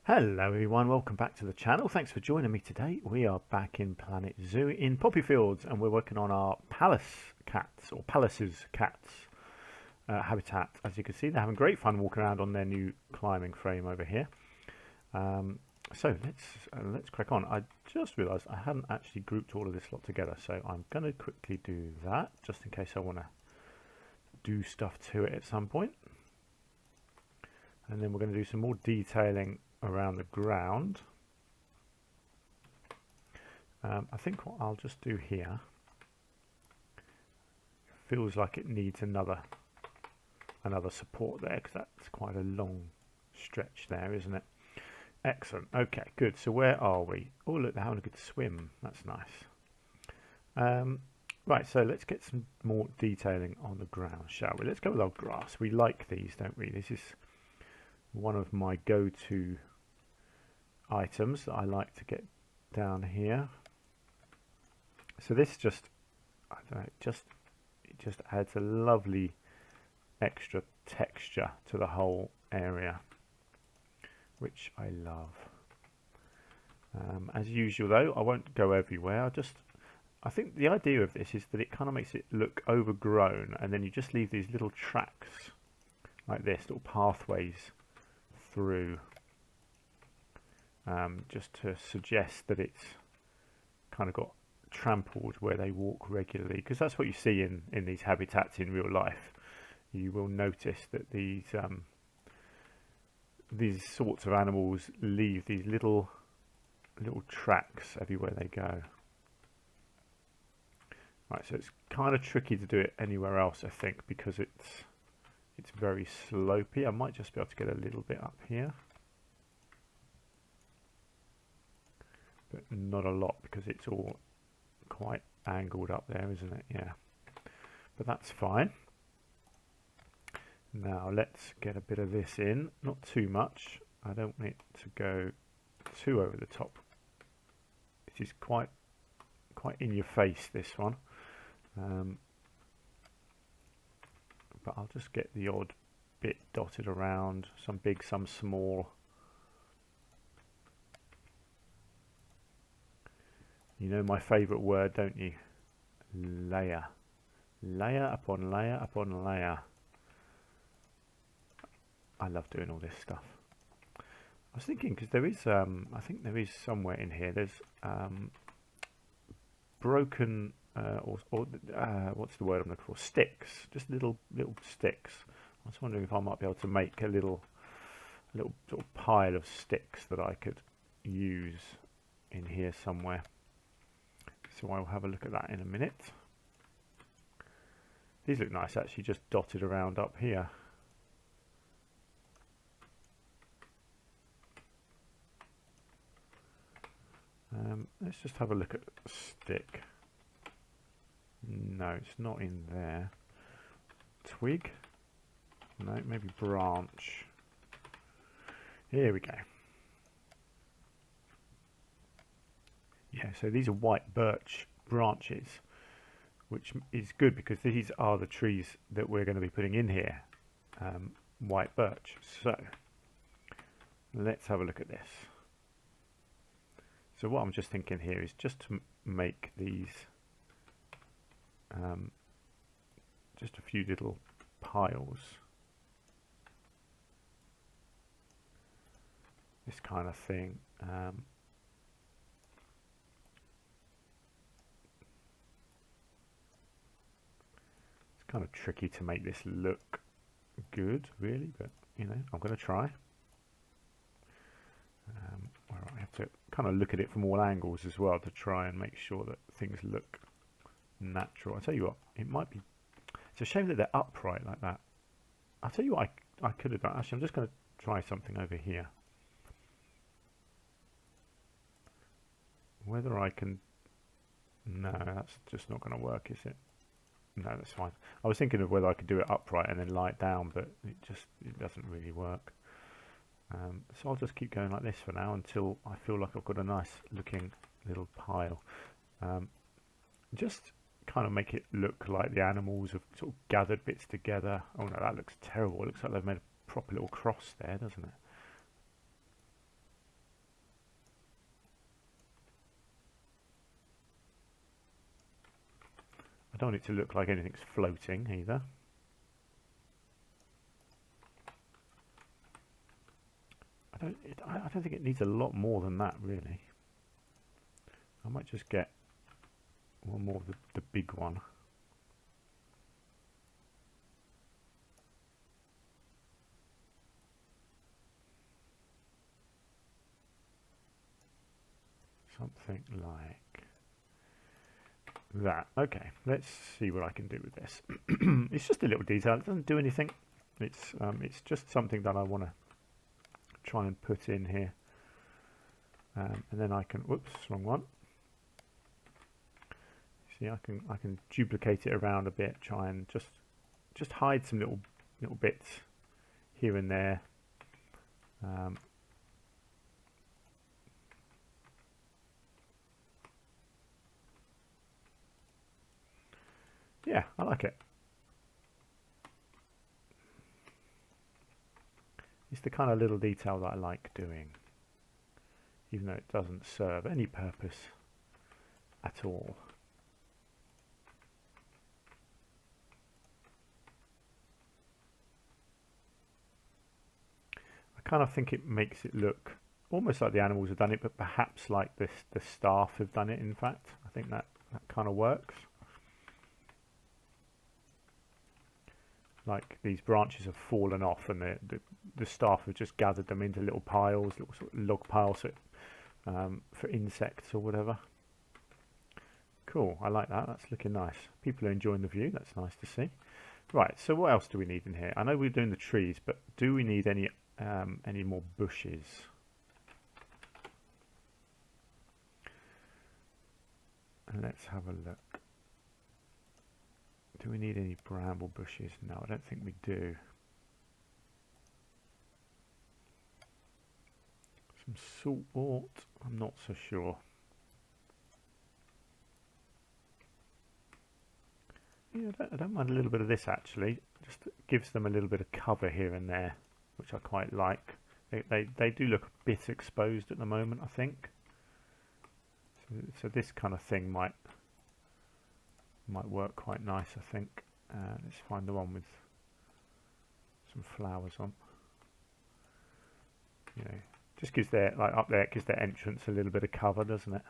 Hello everyone, welcome back to the channel. Thanks for joining me today. We are back in Planet Zoo in Poppyfields and we're working on our Pallas cats, or Pallas's cats habitat. As you can see, they're having great fun walking around on their new climbing frame over here. So let's crack on. I just realised I hadn't actually grouped all of this lot together, so I'm going to quickly do that just in case I want to do stuff to it at some point. And then we're going to do some more detailing around the ground. I think what I'll just do here feels like it needs another support there, because that's quite a long stretch there, isn't it? Excellent. Okay, good. So where are we? Oh, look, they're having a good swim. That's nice. Right, so let's get some more detailing on the ground, shall we? Let's go with our grass. We like these, don't we? This is one of my go-to items that I like to get down here. So this just, I don't know, it just adds a lovely extra texture to the whole area, which I love. As usual though, I won't go everywhere. I think the idea of this is that it kind of makes it look overgrown, and then you just leave these little tracks like this, little pathways through, just to suggest that it's kind of got trampled where they walk regularly, because that's what you see in these habitats in real life. You will notice that these sorts of animals leave these little tracks everywhere they go. Right, so it's kind of tricky to do it anywhere else, I think, because it's very slopey. I might just be able to get a little bit up here, but not a lot, because it's all quite angled up there, isn't it? Yeah, but that's fine. Now let's get a bit of this in, not too much. I don't want it to go too over the top. It is quite in your face, this one. But I'll just get the odd bit dotted around, some big, some small. You know my favourite word, don't you? Layer. Layer upon layer upon layer. I love doing all this stuff. I was thinking, because there is, I think there is somewhere in here, there's broken, what's the word I'm looking for? Sticks, just little sticks. I was wondering if I might be able to make a little sort of pile of sticks that I could use in here somewhere. So I'll have a look at that in a minute. These look nice, actually, just dotted around up here. Let's just have a look at stick. No, it's not in there. Twig? No, maybe branch. Here we go. Yeah, so these are white birch branches, which is good because these are the trees that we're going to be putting in here. White birch. So let's have a look at this. So what I'm just thinking here is just to make these just a few little piles. This kind of thing. It's kind of tricky to make this look good, really, but you know, I'm going to try. I have to kind of look at it from all angles as well to try and make sure that things look natural. I'll tell you what, it might be, it's a shame that they're upright like that. I'll tell you what I could have done. Actually, I'm just going to try something over here. Whether I can, no, that's just not going to work, is it? No, that's fine. I was thinking of whether I could do it upright and then lie it down, but it doesn't really work. So I'll just keep going like this for now until I feel like I've got a nice looking little pile. Just kind of make it look like the animals have sort of gathered bits together. Oh no, that looks terrible. It looks like they've made a proper little cross there, doesn't it? don't want it to look like anything's floating either. I don't think it needs a lot more than that, really. I might just get one more of the big one. Something like that. Okay, let's see what I can do with this. It's just a little detail. It doesn't do anything. It's just something that I want to try and put in here, and then I can. Whoops, wrong one. See, I can duplicate it around a bit. Try and just hide some little bits here and there. Yeah, I like it. It's the kind of little detail that I like doing, even though it doesn't serve any purpose at all. I kind of think it makes it look almost like the animals have done it, but perhaps like the staff have done it, in fact. I think that kind of works. Like these branches have fallen off, and the staff have just gathered them into little piles, little sort of log piles for insects or whatever. Cool, I like that. That's looking nice. People are enjoying the view. That's nice to see. Right, so what else do we need in here? I know we're doing the trees, but do we need any more bushes? And let's have a look. Do we need any bramble bushes? No, I don't think we do. Some saltwort? I'm not so sure. Yeah, I don't mind a little bit of this actually. Just gives them a little bit of cover here and there, which I quite like. They do look a bit exposed at the moment, I think. So this kind of thing might work quite nice, I think. Let's find the one with some flowers on. You know, just gives their up there, it gives their entrance a little bit of cover, doesn't it?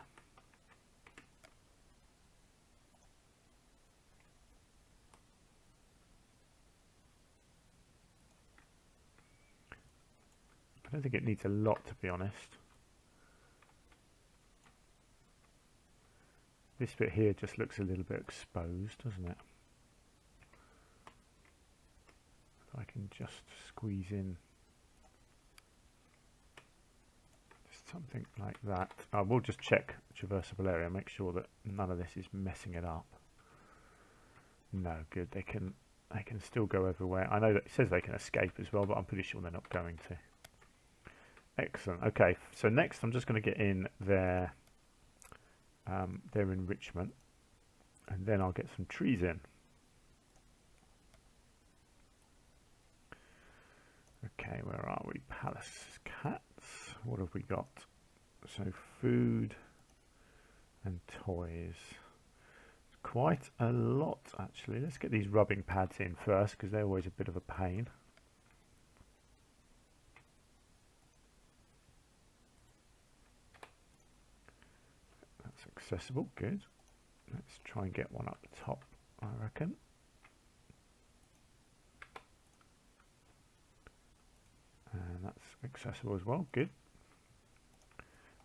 I don't think it needs a lot, to be honest. This bit here just looks a little bit exposed, doesn't it? If I can just squeeze in just something like that. We'll just check traversable area, make sure that none of this is messing it up. No, good. They can still go everywhere. I know that it says they can escape as well, but I'm pretty sure they're not going to. Excellent. Okay, so next I'm just going to get in their enrichment, and then I'll get some trees in. Okay, where are we? Pallas cats. What have we got? So food and toys. Quite a lot actually. Let's get these rubbing pads in first, because they're always a bit of a pain. That's accessible, good. Let's try and get one up the top, I reckon. And that's accessible as well, good.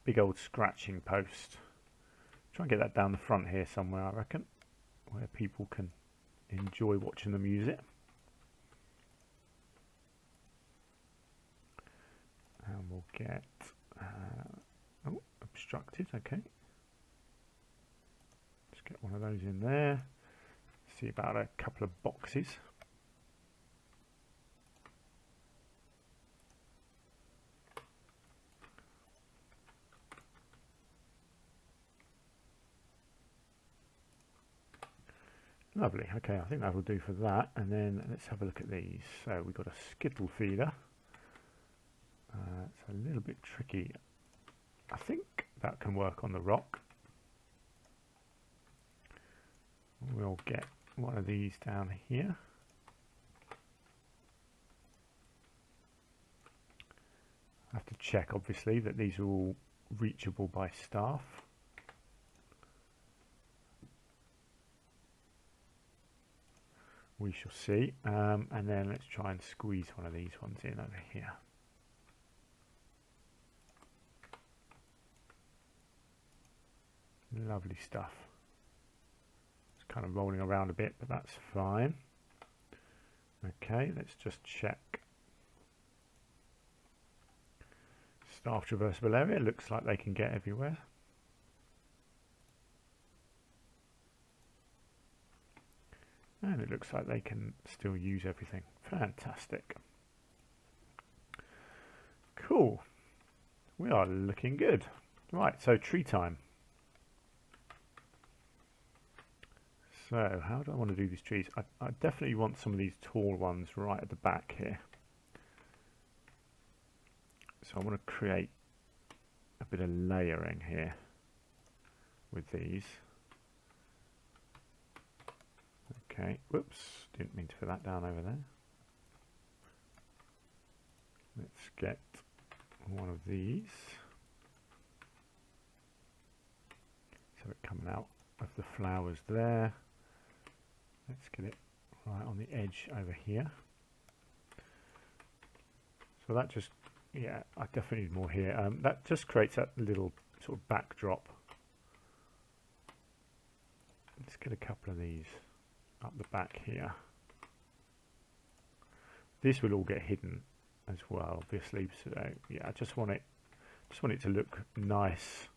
Big old scratching post. Try and get that down the front here somewhere, I reckon, where people can enjoy watching them use it. And we'll get oh, obstructed, okay. Let's get one of those in there. See about a couple of boxes. Lovely, okay, I think that will do for that. And then let's have a look at these. So we've got a skittle feeder. It's a little bit tricky. I think that can work on the rock. we'll get one of these down here. I have to check obviously that these are all reachable by staff. We shall see. And then let's try and squeeze one of these ones in over here. Lovely stuff. It's kind of rolling around a bit, but that's fine. Okay, let's just check. Staff traversable area, looks like they can get everywhere. And it looks like they can still use everything. Fantastic. Cool. We are looking good. Right, so tree time. So how do I want to do these trees? I definitely want some of these tall ones right at the back here. So I want to create a bit of layering here with these. Okay, whoops, didn't mean to put that down over there. Let's get one of these. So it coming out of the flowers there. Let's get it right on the edge over here. So that just, yeah, I definitely need more here. That just creates that little sort of backdrop. Let's get a couple of these up the back here. This will all get hidden as well, obviously. So yeah, I just want it to look nice,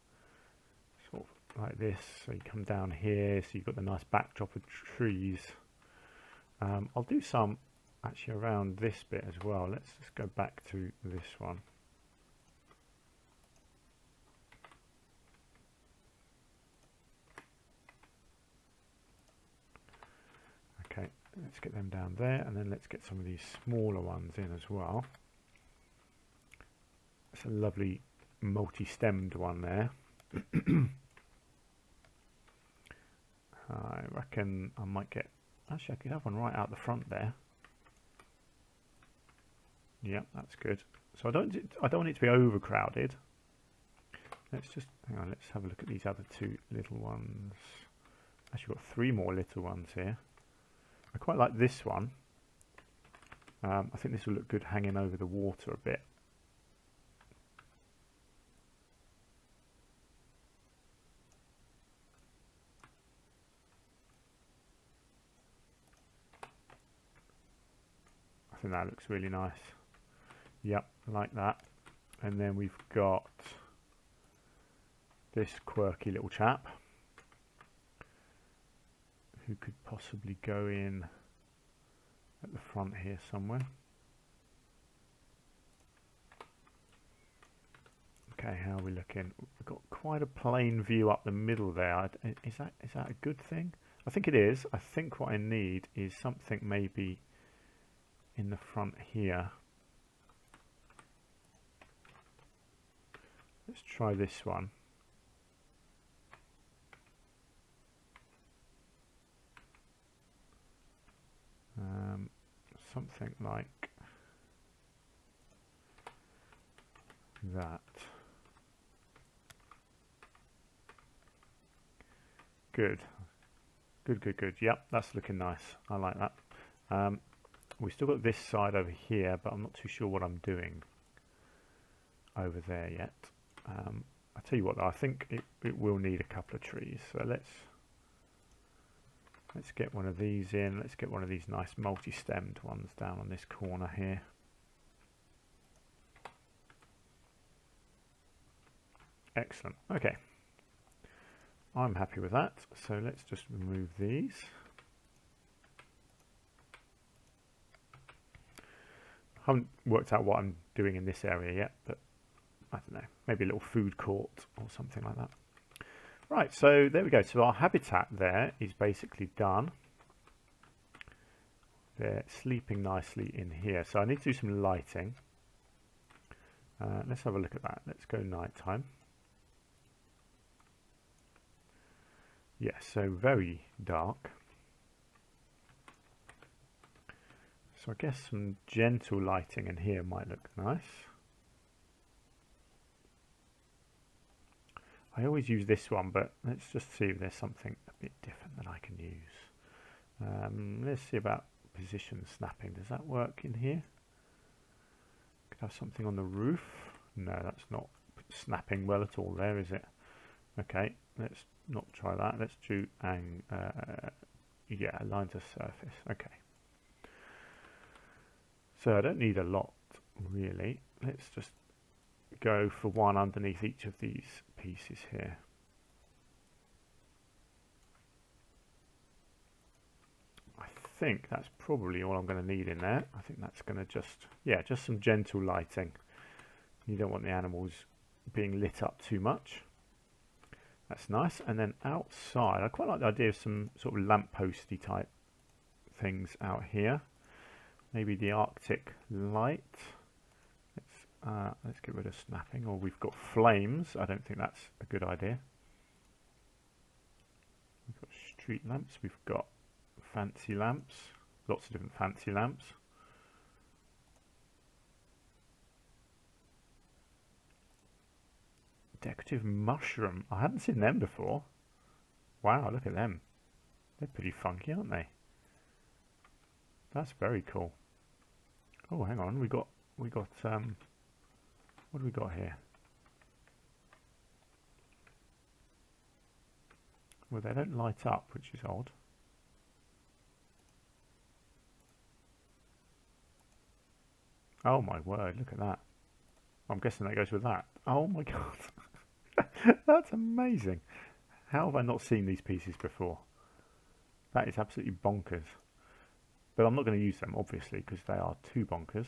sort of like this. So you come down here, so you've got the nice backdrop of trees. I'll do some actually around this bit as well. Let's just go back to this one. Okay, let's get them down there, and then let's get some of these smaller ones in as well. It's a lovely multi-stemmed one there. I reckon I might get, actually I could have one right out the front there. Yeah, that's good. So I don't want it to be overcrowded. Let's just, hang on, let's have a look at these other two little ones. Actually got three more little ones here. I quite like this one. I think this will look good hanging over the water a bit. I think that looks really nice. Yep, like that. And then we've got this quirky little chap who could possibly go in at the front here somewhere. Okay, how are we looking? We've got quite a plain view up the middle there. Is that a good thing? I think it is. I think what I need is something maybe in the front here. Let's try this one. Something like that. Good. Good. Yep, that's looking nice. I like that. We've still got this side over here, but I'm not too sure what I'm doing over there yet. I'll tell you what though, I think it will need a couple of trees. So let's get one of these in. Let's get one of these nice multi-stemmed ones down on this corner here. Excellent. Okay. I'm happy with that. So let's just remove these. I haven't worked out what I'm doing in this area yet, but I don't know. Maybe a little food court or something like that. Right, so there we go. So our habitat there is basically done. They're sleeping nicely in here. So I need to do some lighting. Let's have a look at that. Let's go nighttime. Yeah, so very dark. So I guess some gentle lighting in here might look nice. I always use this one, but let's just see if there's something a bit different that I can use. Let's see about position snapping. Does that work in here? Could have something on the roof. No, that's not snapping well at all there, is it? Okay, let's not try that. Let's do yeah, align to surface. Okay. So I don't need a lot, really. Let's just go for one underneath each of these pieces here. I think that's probably all I'm going to need in there. I think that's going to just, yeah, just some gentle lighting. You don't want the animals being lit up too much. That's nice. And then outside, I quite like the idea of some sort of lampposty type things out here. Maybe the Arctic light. Let's get rid of snapping. Or we've got flames. I don't think that's a good idea. We've got street lamps. We've got fancy lamps. Lots of different fancy lamps. Decorative mushroom. I hadn't seen them before. Wow, look at them. They're pretty funky, aren't they? That's very cool. Oh, hang on. We got what do we got here? Well, they don't light up, which is odd. Oh my word, look at that. I'm guessing that goes with that. Oh my god. That's amazing. How have I not seen these pieces before? That is absolutely bonkers. But I'm not going to use them, obviously, because they are too bonkers.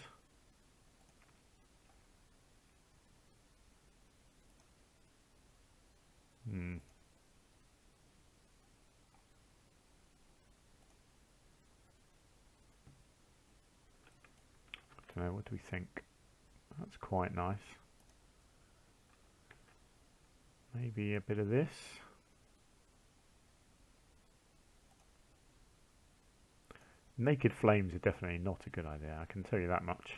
I don't know, what do we think? That's quite nice. Maybe a bit of this. Naked flames are definitely not a good idea, I can tell you that much.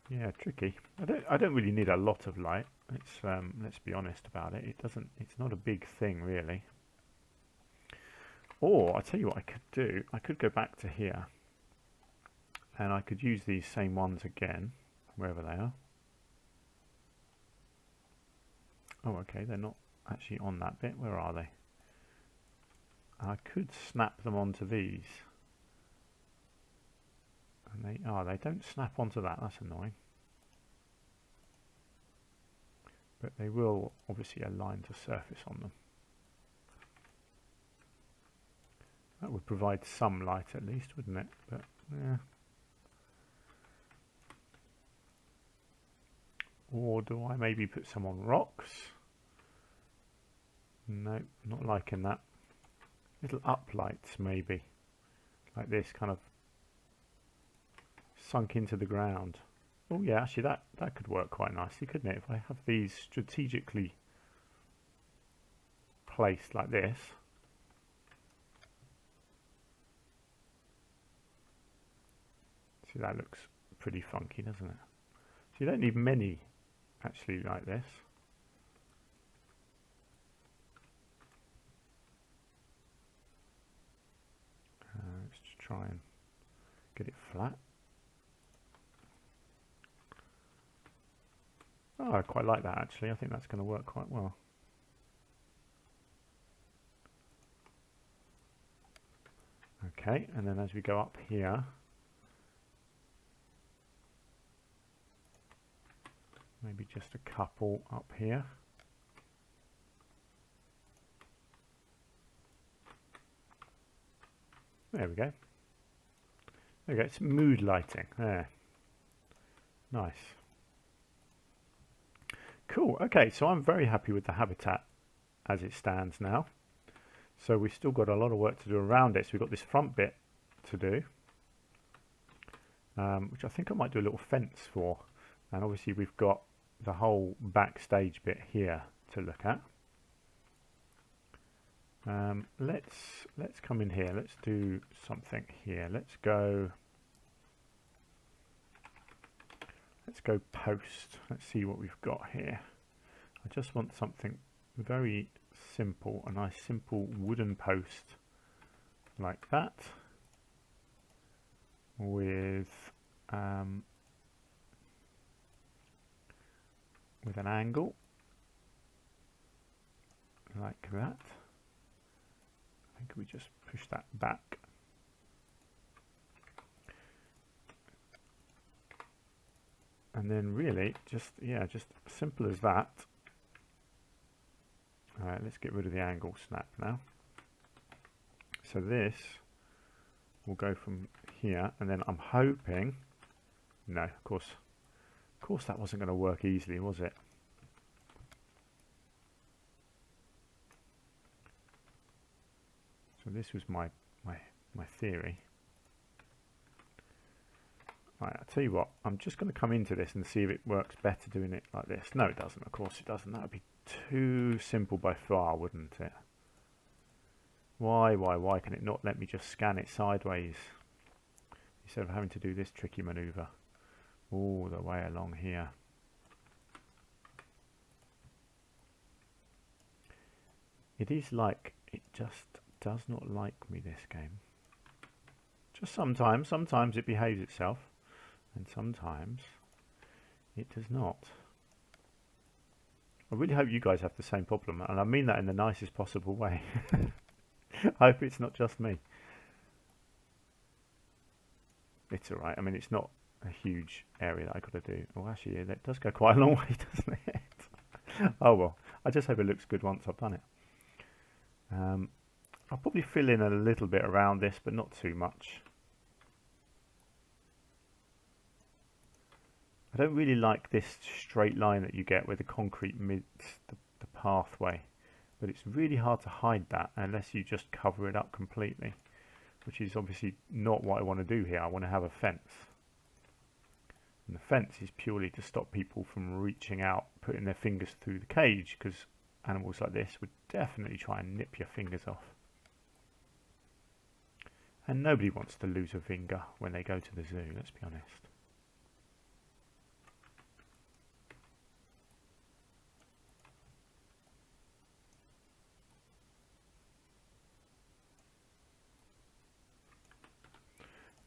Yeah, tricky. I don't really need a lot of light. Let's be honest about it. It's not a big thing really. Or I'll tell you what I could do. I could go back to here, and I could use these same ones again, wherever they are. Oh, okay, they're not actually on that bit. Where are they? I could snap them onto these. And they don't snap onto that. That's annoying. But they will obviously align to surface on them. That would provide some light at least, wouldn't it? But yeah. Or do I maybe put some on rocks? No, not liking that. Little uplights maybe. Like this, kind of sunk into the ground. Oh yeah, actually that could work quite nicely, couldn't it? If I have these strategically placed like this. See, that looks pretty funky, doesn't it? So you don't need many actually like this. Let's just try and get it flat. Oh, I quite like that actually. I think that's going to work quite well. Okay, and then as we go up here, maybe just a couple up here. There we go. There we go. It's mood lighting. There. Nice. Cool. Okay, so I'm very happy with the habitat as it stands now. So we've still got a lot of work to do around it. So we've got this front bit to do, which I think I might do a little fence for. And obviously we've got the whole backstage bit here to look at. Let's come in here. Let's do something here. Let's go post. Let's see what we've got here. I just want something very simple, a nice simple wooden post like that, with an angle like that. I think we just push that back. And then really just simple as that. Alright, let's get rid of the angle snap now. So this will go from here, and then I'm hoping, no, of course that wasn't going to work easily, was it? So this was my theory. Right, I'll tell you what, I'm just going to come into this and see if it works better doing it like this. No, it doesn't, of course it doesn't. That would be too simple by far, wouldn't it? Why can it not let me just scan it sideways instead of having to do this tricky maneuver all the way along here? It is like it just does not like me, this game. Just sometimes it behaves itself, and sometimes it does not. I really hope you guys have the same problem, and I mean that in the nicest possible way. I hope it's not just me. It's alright. I mean, it's not a huge area that I got to do. Oh, actually, that does go quite a long way, doesn't it? Oh well. I just hope it looks good once I've done it. I'll probably fill in a little bit around this, but not too much. I don't really like this straight line that you get where the concrete meets the pathway, but it's really hard to hide that unless you just cover it up completely, which is obviously not what I want to do here. I want to have a fence, and the fence is purely to stop people from reaching out, putting their fingers through the cage, because animals like this would definitely try and nip your fingers off. And nobody wants to lose a finger when they go to the zoo, let's be honest.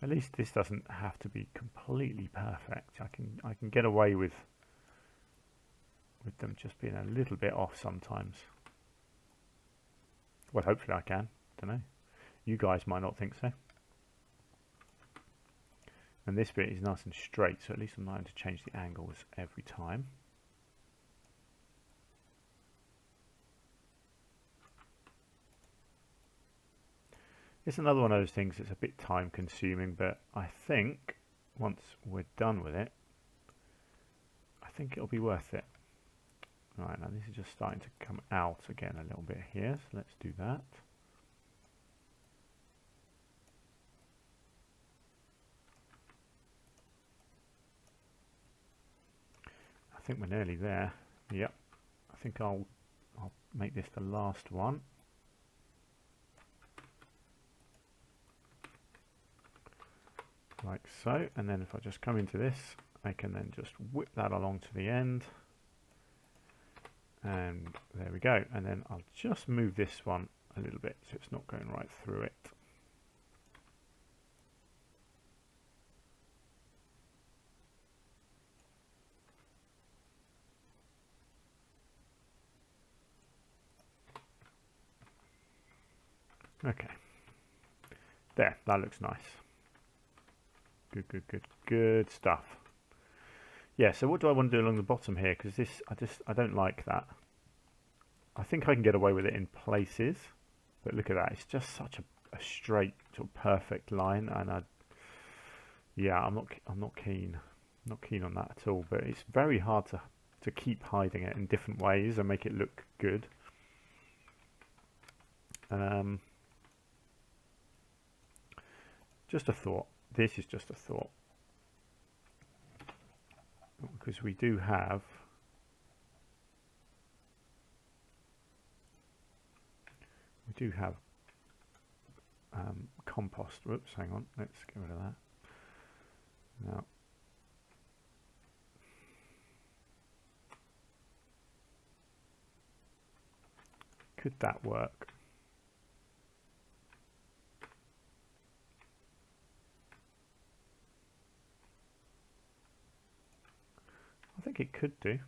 At least this doesn't have to be completely perfect. I can get away with them just being a little bit off sometimes. Well, hopefully I can. Don't know. You guys might not think so. And this bit is nice and straight, so at least I'm not having to change the angles every time. It's another one of those things that's a bit time consuming, but I think once we're done with it, I think it'll be worth it. Right, now this is just starting to come out again a little bit here, so let's do that. I think we're nearly there. Yep. I think I'll make this the last one. Like so, and then if I just come into this, I can then just whip that along to the end, and there we go. And then I'll just move this one a little bit so it's not going right through it. Okay, there, that looks nice. Good stuff. Yeah, so what do I want to do along the bottom here? Because this, I don't like that. I think I can get away with it in places, but look at that. It's just such a straight, sort of perfect line, and yeah, I'm not keen. Not keen on that at all. But it's very hard to keep hiding it in different ways and make it look good. Just a thought. This is just a thought, because we do have do have compost. Whoops, hang on. Let's get rid of that. Now, could that work? I think it could do.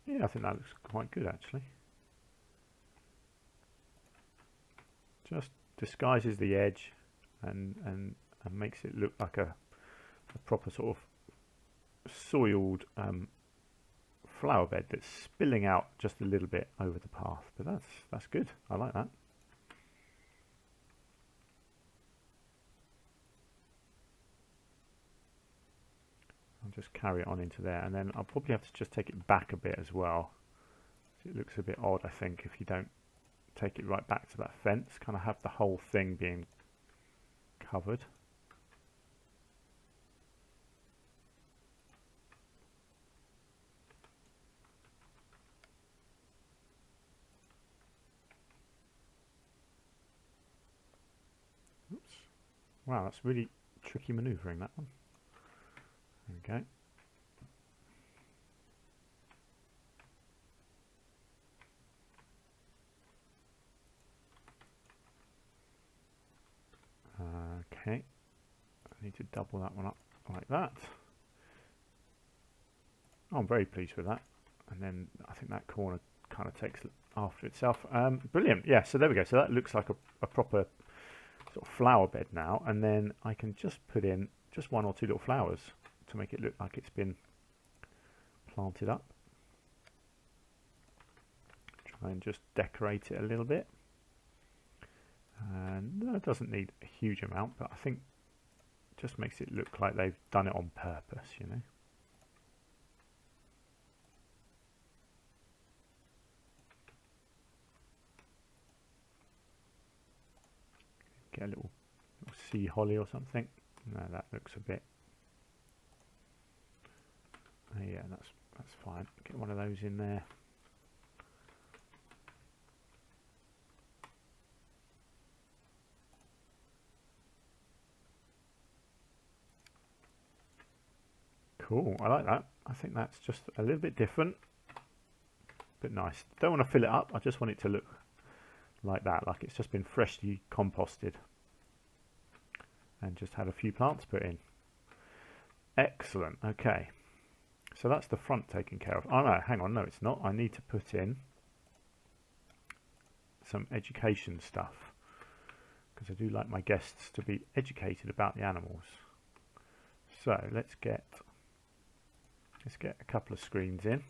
Yeah, I think that looks quite good actually. Just disguises the edge and makes it look like a proper sort of soiled flower bed that's spilling out just a little bit over the path. But that's good. I like that. I'll just carry it on into there, and then I'll probably have to just take it back a bit as well. It looks a bit odd, I think, if you don't take it right back to that fence. Kind of have the whole thing being covered. Oops. Wow, that's really tricky manoeuvring, that one. Okay. Okay. I need to double that one up like that. Oh, I'm very pleased with that. And then I think that corner kind of takes after itself. Brilliant. Yeah, so there we go. So that looks like a proper sort of flower bed now. And then I can just put in just one or two little flowers to make it look like it's been planted up. Try and just decorate it a little bit. And no, it doesn't need a huge amount, but I think it just makes it look like they've done it on purpose, you know. Get a little sea holly or something. No, that looks a bit. Yeah, that's fine. Get one of those in there. Cool, I like that. I think that's just a little bit different, but nice. Don't want to fill it up. I just want it to look like that, like it's just been freshly composted and just had a few plants put in. Excellent. Okay, so that's the front taken care of. Oh no, hang on, no it's not. I need to put in some education stuff because I do like my guests to be educated about the animals. So let's get a couple of screens in.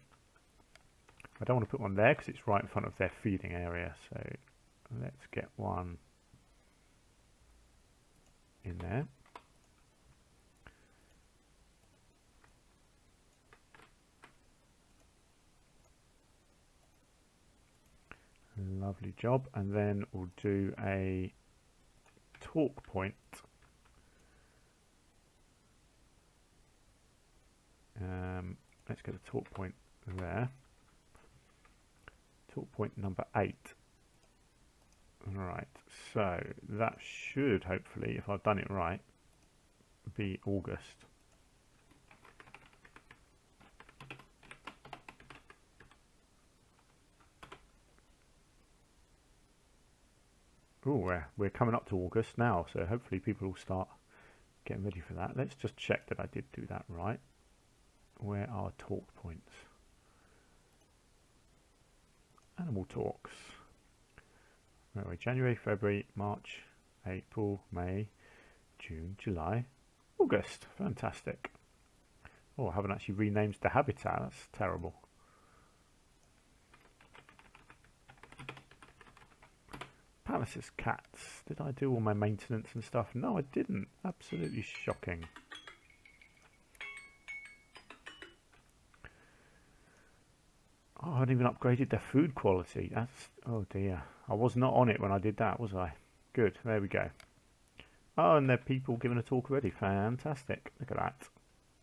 I don't want to put one there because it's right in front of their feeding area, so let's get one in there. Lovely job. And then we'll do a talk point. Let's get a talk point there. Talk point number 8. Right, so that should hopefully, if I've done it right, be August. Oh, we're coming up to August now, so hopefully people will start getting ready for that. Let's just check that I did do that right. Where are talk points? Animal talks. Where are we? January, February, March, April, May, June, July, August. Fantastic. Oh, I haven't actually renamed the habitat. That's terrible. Pallas's cats. Did I do all my maintenance and stuff? No, I didn't. Absolutely shocking. Oh, I haven't even upgraded their food quality. That's, oh dear. I was not on it when I did that, was I? Good, there we go. Oh, and there are people giving a talk already. Fantastic. Look at that.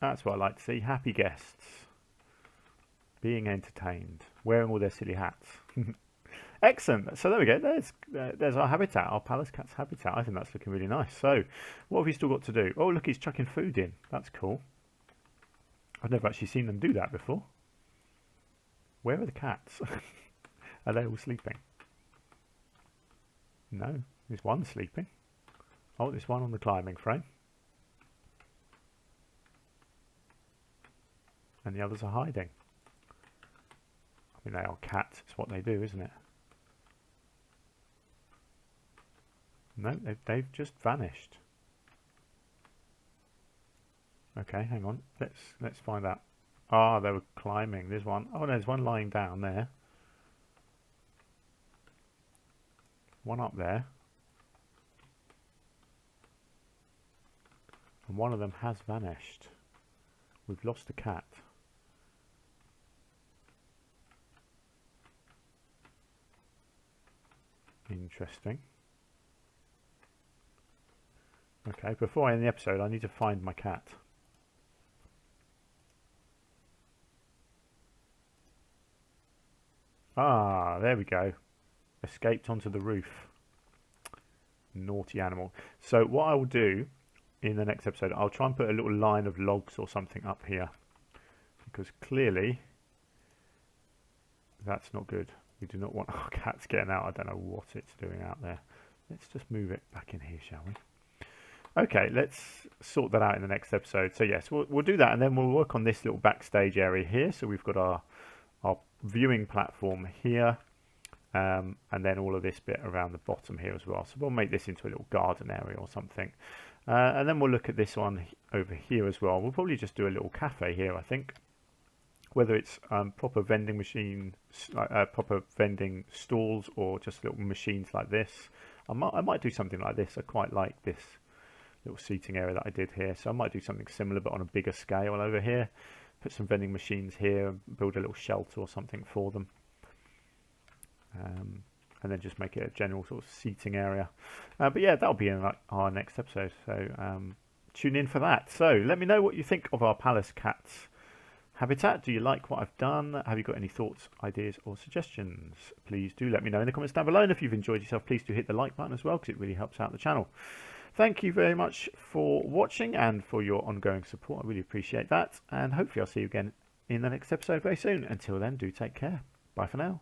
That's what I like to see. Happy guests. Being entertained. Wearing all their silly hats. Excellent. So there we go. There's our habitat, our Pallas cat's habitat. I think that's looking really nice. So what have we still got to do? Oh, look, he's chucking food in. That's cool. I've never actually seen them do that before. Where are the cats? Are they all sleeping? No, there's one sleeping. Oh, there's one on the climbing frame. And the others are hiding. I mean, they are cats. It's what they do, isn't it? No, they've just vanished. Okay, hang on. Let's find out. Ah, they were climbing. There's one. Oh, there's one lying down there. One up there. And one of them has vanished. We've lost a cat. Interesting. Okay, before I end the episode, I need to find my cat. Ah, there we go. Escaped onto the roof. Naughty animal. So what I will do in the next episode, I'll try and put a little line of logs or something up here. Because clearly, that's not good. We do not want our cats getting out. I don't know what it's doing out there. Let's just move it back in here, shall we? Okay, let's sort that out in the next episode. So yes, we'll do that, and then we'll work on this little backstage area here. So we've got our viewing platform here, and then all of this bit around the bottom here as well. So we'll make this into a little garden area or something. And then we'll look at this one over here as well. We'll probably just do a little cafe here, I think. Whether it's proper vending machines, proper vending stalls, or just little machines like this. I might do something like this. I quite like this little seating area that I did here. So I might do something similar but on a bigger scale over here. Put some vending machines here, build a little shelter or something for them. And then just make it a general sort of seating area. But yeah, that'll be in our next episode. So tune in for that. So let me know what you think of our Pallas cats habitat. Do you like what I've done? Have you got any thoughts, ideas or suggestions? Please do let me know in the comments down below. And if you've enjoyed yourself, please do hit the like button as well, because it really helps out the channel. Thank you very much for watching and for your ongoing support. I really appreciate that. And hopefully I'll see you again in the next episode very soon. Until then, do take care. Bye for now.